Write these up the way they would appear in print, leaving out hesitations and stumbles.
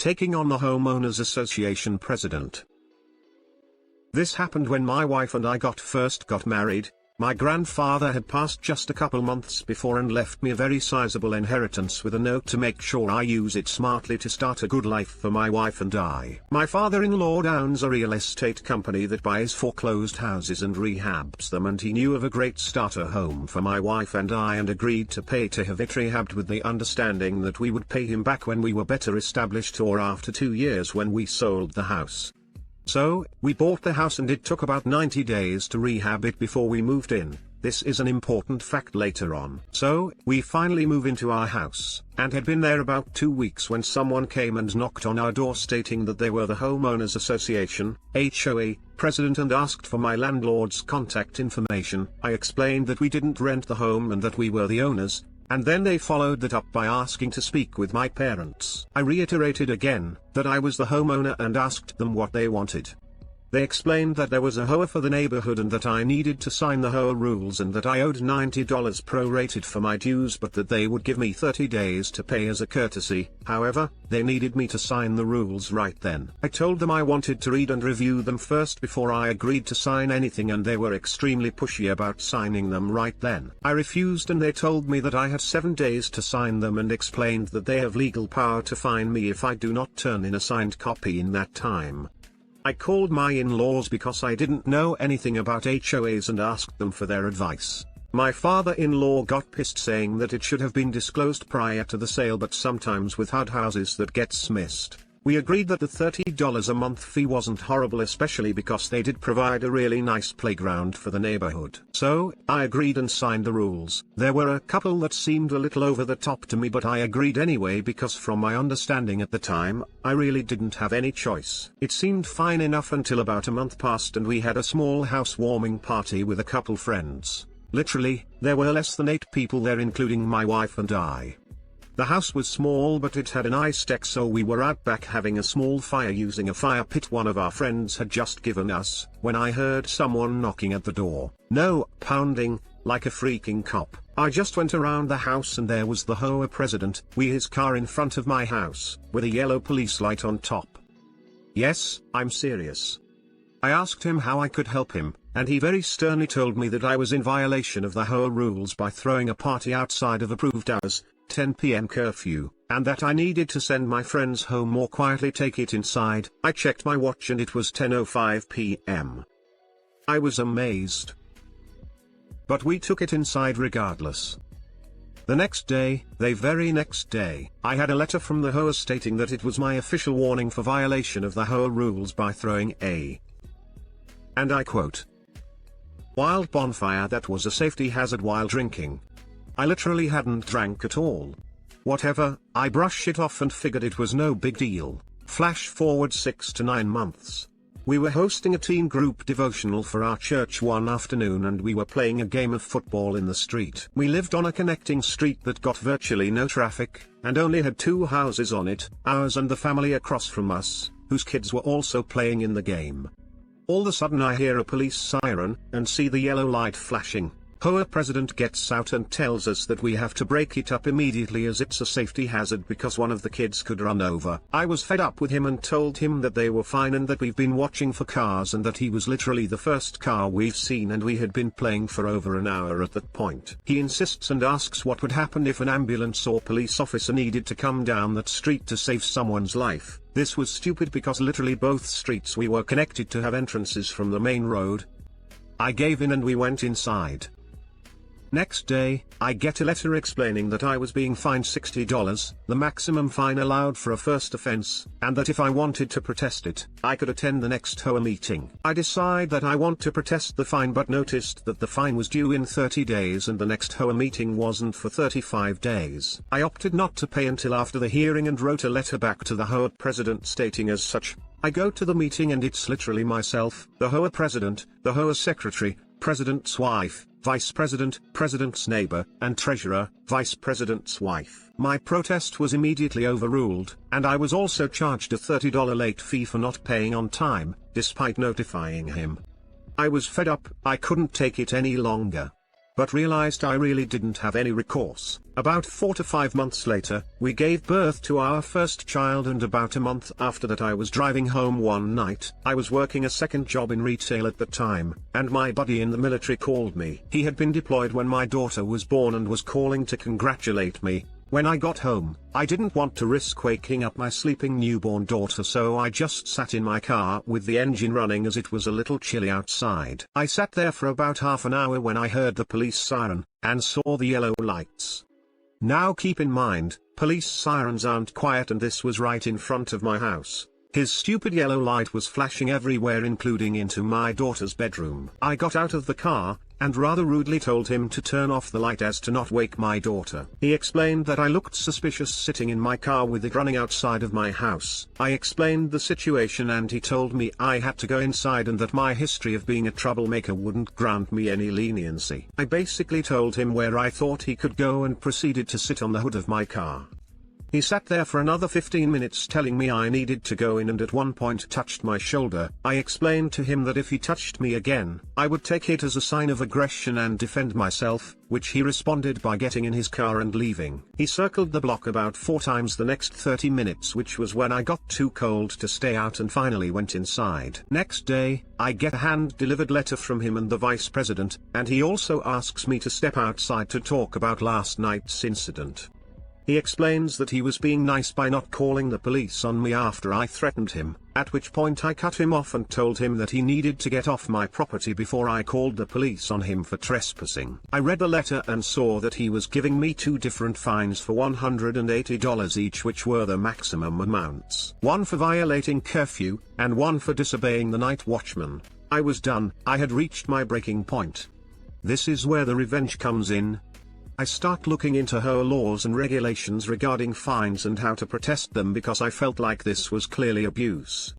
Taking on the Homeowners Association president. This happened when my wife and I first got married. My grandfather had passed just a couple months before and left me a very sizable inheritance with a note to make sure I use it smartly to start a good life for my wife and I. My father-in-law owns a real estate company that buys foreclosed houses and rehabs them, and he knew of a great starter home for my wife and I and agreed to pay to have it rehabbed with the understanding that we would pay him back when we were better established or after 2 years when we sold the house. So, we bought the house and it took about 90 days to rehab it before we moved in. This is an important fact later on. So, we finally move into our house, and had been there about 2 weeks when someone came and knocked on our door stating that they were the Homeowners Association, HOA, president, and asked for my landlord's contact information. I explained that we didn't rent the home and that we were the owners, and then they followed that up by asking to speak with my parents. I reiterated again that I was the homeowner and asked them what they wanted. They explained that there was a HOA for the neighborhood and that I needed to sign the HOA rules and that I owed $90 prorated for my dues, but that they would give me 30 days to pay as a courtesy. However, they needed me to sign the rules right then. I told them I wanted to read and review them first before I agreed to sign anything, and they were extremely pushy about signing them right then. I refused and they told me that I had 7 days to sign them and explained that they have legal power to fine me if I do not turn in a signed copy in that time. I called my in-laws because I didn't know anything about HOAs and asked them for their advice. My father-in-law got pissed, saying that it should have been disclosed prior to the sale, but sometimes with HUD houses that gets missed. We agreed that the $30 a month fee wasn't horrible, especially because they did provide a really nice playground for the neighborhood. So, I agreed and signed the rules. There were a couple that seemed a little over the top to me, but I agreed anyway because from my understanding at the time, I really didn't have any choice. It seemed fine enough until about a month passed and we had a small housewarming party with a couple friends. Literally, there were less than 8 people there, including my wife and I. The house was small but it had an ice deck, so we were out back having a small fire using a fire pit one of our friends had just given us, when I heard someone knocking at the door. No, pounding, like a freaking cop. I just went around the house and there was the HOA president, with his car in front of my house, with a yellow police light on top. Yes, I'm serious. I asked him how I could help him, and he very sternly told me that I was in violation of the HOA rules by throwing a party outside of approved hours, 10 p.m. curfew, and that I needed to send my friends home or quietly take it inside. I checked my watch and it was 10:05 p.m. I was amazed. But we took it inside regardless. The next day, the very next day, I had a letter from the HOA stating that it was my official warning for violation of the HOA rules by throwing a, and I quote, wild bonfire that was a safety hazard while drinking. I literally hadn't drank at all. Whatever, I brushed it off and figured it was no big deal. Flash forward 6 to 9 months. We were hosting a teen group devotional for our church one afternoon and we were playing a game of football in the street. We lived on a connecting street that got virtually no traffic, and only had 2 houses on it, ours and the family across from us, whose kids were also playing in the game. All of a sudden I hear a police siren, and see the yellow light flashing. HOA president gets out and tells us that we have to break it up immediately as it's a safety hazard because one of the kids could run over. I was fed up with him and told him that they were fine and that we've been watching for cars and that he was literally the first car we've seen and we had been playing for over an hour at that point. He insists and asks what would happen if an ambulance or police officer needed to come down that street to save someone's life. This was stupid because literally both streets we were connected to have entrances from the main road. I gave in and we went inside. Next day, I get a letter explaining that I was being fined $60, the maximum fine allowed for a first offense, and that if I wanted to protest it, I could attend the next HOA meeting. I decide that I want to protest the fine but noticed that the fine was due in 30 days and the next HOA meeting wasn't for 35 days. I opted not to pay until after the hearing and wrote a letter back to the HOA president stating as such. I go to the meeting and it's literally myself, the HOA president, the HOA secretary, president's wife, vice president, president's neighbor, and treasurer, vice president's wife. My protest was immediately overruled, and I was also charged a $30 late fee for not paying on time, despite notifying him. I was fed up, I couldn't take it any longer. but realized I really didn't have any recourse. About 4 to 5 months later, we gave birth to our first child, and about a month after that I was driving home one night. I was working a second job in retail at the time, and my buddy in the military called me. He had been deployed when my daughter was born and was calling to congratulate me. When I got home, I didn't want to risk waking up my sleeping newborn daughter, so I just sat in my car with the engine running as it was a little chilly outside. I sat there for about half an hour when I heard the police siren, and saw the yellow lights. Now keep in mind, police sirens aren't quiet, and this was right in front of my house. His stupid yellow light was flashing everywhere, including into my daughter's bedroom. I got out of the car, and rather rudely told him to turn off the light as to not wake my daughter. He explained that I looked suspicious sitting in my car with it running outside of my house. I explained the situation, and he told me I had to go inside and that my history of being a troublemaker wouldn't grant me any leniency. I basically told him where I thought he could go and proceeded to sit on the hood of my car. He sat there for another 15 minutes telling me I needed to go in, and at one point touched my shoulder. I explained to him that if he touched me again, I would take it as a sign of aggression and defend myself, which he responded by getting in his car and leaving. He circled the block about 4 times the next 30 minutes, which was when I got too cold to stay out and finally went inside. Next day, I get a hand-delivered letter from him and the vice president, and he also asks me to step outside to talk about last night's incident. He explains that he was being nice by not calling the police on me after I threatened him, at which point I cut him off and told him that he needed to get off my property before I called the police on him for trespassing. I read the letter and saw that he was giving me 2 different fines for $180 each, which were the maximum amounts. One for violating curfew, and one for disobeying the night watchman. I was done. I had reached my breaking point. This is where the revenge comes in. I start looking into HOA laws and regulations regarding fines and how to protest them, because I felt like this was clearly abuse.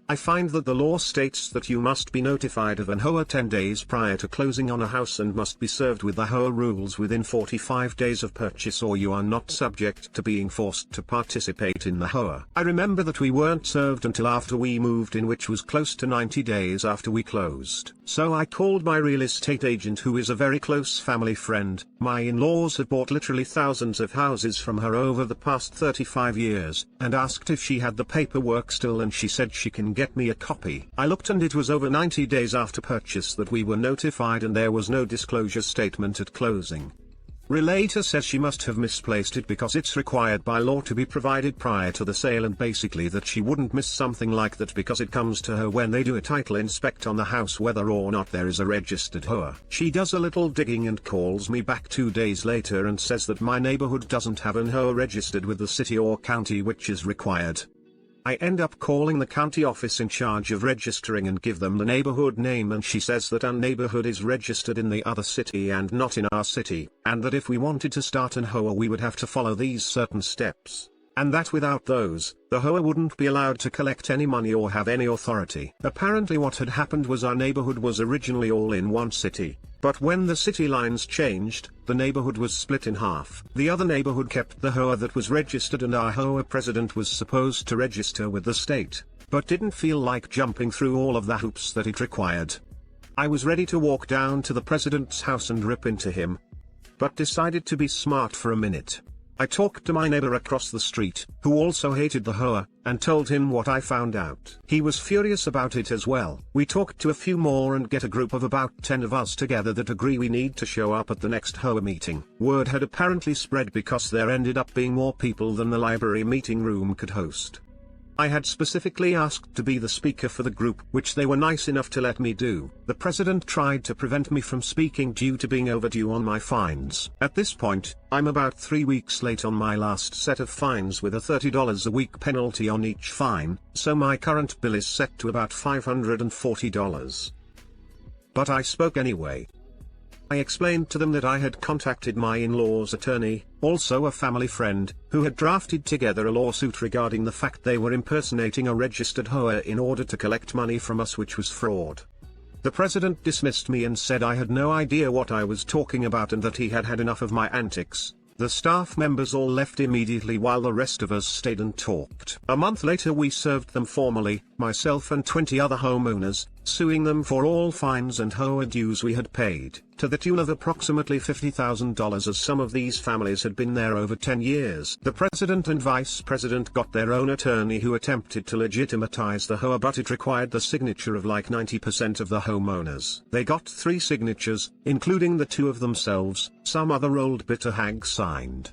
I find that the law states that you must be notified of an HOA 10 days prior to closing on a house and must be served with the HOA rules within 45 days of purchase, or you are not subject to being forced to participate in the HOA. I remember that we weren't served until after we moved in, which was close to 90 days after we closed. So I called my real estate agent, who is a very close family friend. My in-laws have bought literally thousands of houses from her over the past 35 years, and asked if she had the paperwork still, and she said she can get me a copy. I looked, and it was over 90 days after purchase that we were notified, and there was no disclosure statement at closing. Relator says she must have misplaced it because it's required by law to be provided prior to the sale, and basically that she wouldn't miss something like that because it comes to her when they do a title inspect on the house whether or not there is a registered HOA. She does a little digging and calls me back 2 days later and says that my neighborhood doesn't have an HOA registered with the city or county, which is required. I end up calling the county office in charge of registering and give them the neighborhood name, and she says that our neighborhood is registered in the other city and not in our city, and that if we wanted to start an HOA we would have to follow these certain steps, and that without those, the HOA wouldn't be allowed to collect any money or have any authority. Apparently what had happened was our neighborhood was originally all in one city, but when the city lines changed, the neighborhood was split in half. The other neighborhood kept the HOA that was registered, and our HOA president was supposed to register with the state, but didn't feel like jumping through all of the hoops that it required. I was ready to walk down to the president's house and rip into him, but decided to be smart for a minute. I talked to my neighbor across the street, who also hated the HOA, and told him what I found out. He was furious about it as well. We talked to a few more and get a group of about 10 of us together that agree we need to show up at the next HOA meeting. Word had apparently spread because there ended up being more people than the library meeting room could host. I had specifically asked to be the speaker for the group, which they were nice enough to let me do. The president tried to prevent me from speaking due to being overdue on my fines. At this point, I'm about 3 weeks late on my last set of fines with a $30 a week penalty on each fine, so my current bill is set to about $540. But I spoke anyway. I explained to them that I had contacted my in-laws' attorney, also a family friend, who had drafted together a lawsuit regarding the fact they were impersonating a registered HOA in order to collect money from us, which was fraud. The president dismissed me and said I had no idea what I was talking about and that he had had enough of my antics. The staff members all left immediately while the rest of us stayed and talked. A month later we served them formally, myself and 20 other homeowners, suing them for all fines and HOA dues we had paid, to the tune of approximately $50,000, as some of these families had been there over 10 years. The president and vice president got their own attorney who attempted to legitimize the HOA, but it required the signature of like 90% of the homeowners. They got 3 signatures, including the 2 of themselves. Some other old bitter hag signed.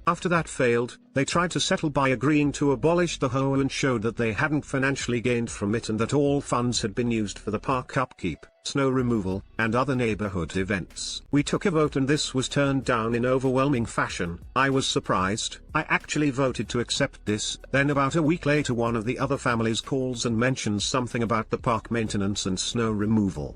After that failed, they tried to settle by agreeing to abolish the HOA and showed that they hadn't financially gained from it and that all funds had been used for the park upkeep, snow removal, and other neighborhood events. We took a vote and this was turned down in overwhelming fashion. I was surprised. I actually voted to accept this. Then about a week later one of the other families calls and mentions something about the park maintenance and snow removal.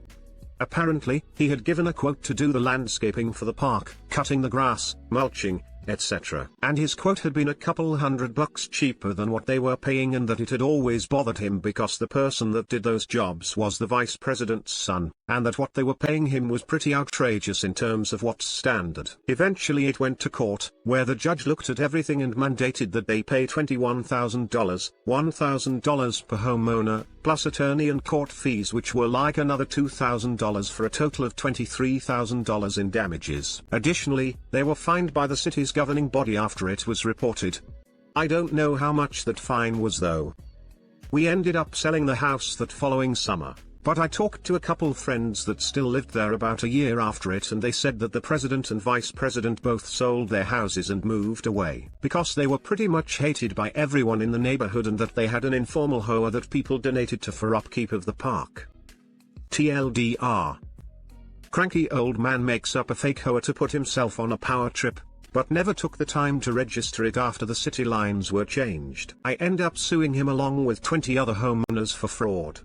Apparently, he had given a quote to do the landscaping for the park, cutting the grass, mulching, etc. And his quote had been a couple $100 cheaper than what they were paying, and that it had always bothered him because the person that did those jobs was the vice president's son, and that what they were paying him was pretty outrageous in terms of what's standard. Eventually it went to court, where the judge looked at everything and mandated that they pay $21,000, $1,000 per homeowner, plus attorney and court fees, which were like another $2,000 for a total of $23,000 in damages. Additionally, they were fined by the city's governing body after it was reported. I don't know how much that fine was though. We ended up selling the house that following summer, but I talked to a couple friends that still lived there about a year after it, and they said that the president and vice president both sold their houses and moved away because they were pretty much hated by everyone in the neighborhood, and that they had an informal HOA that people donated to for upkeep of the park. TLDR. Cranky old man makes up a fake HOA to put himself on a power trip, but never took the time to register it after the city lines were changed. I end up suing him along with 20 other homeowners for fraud.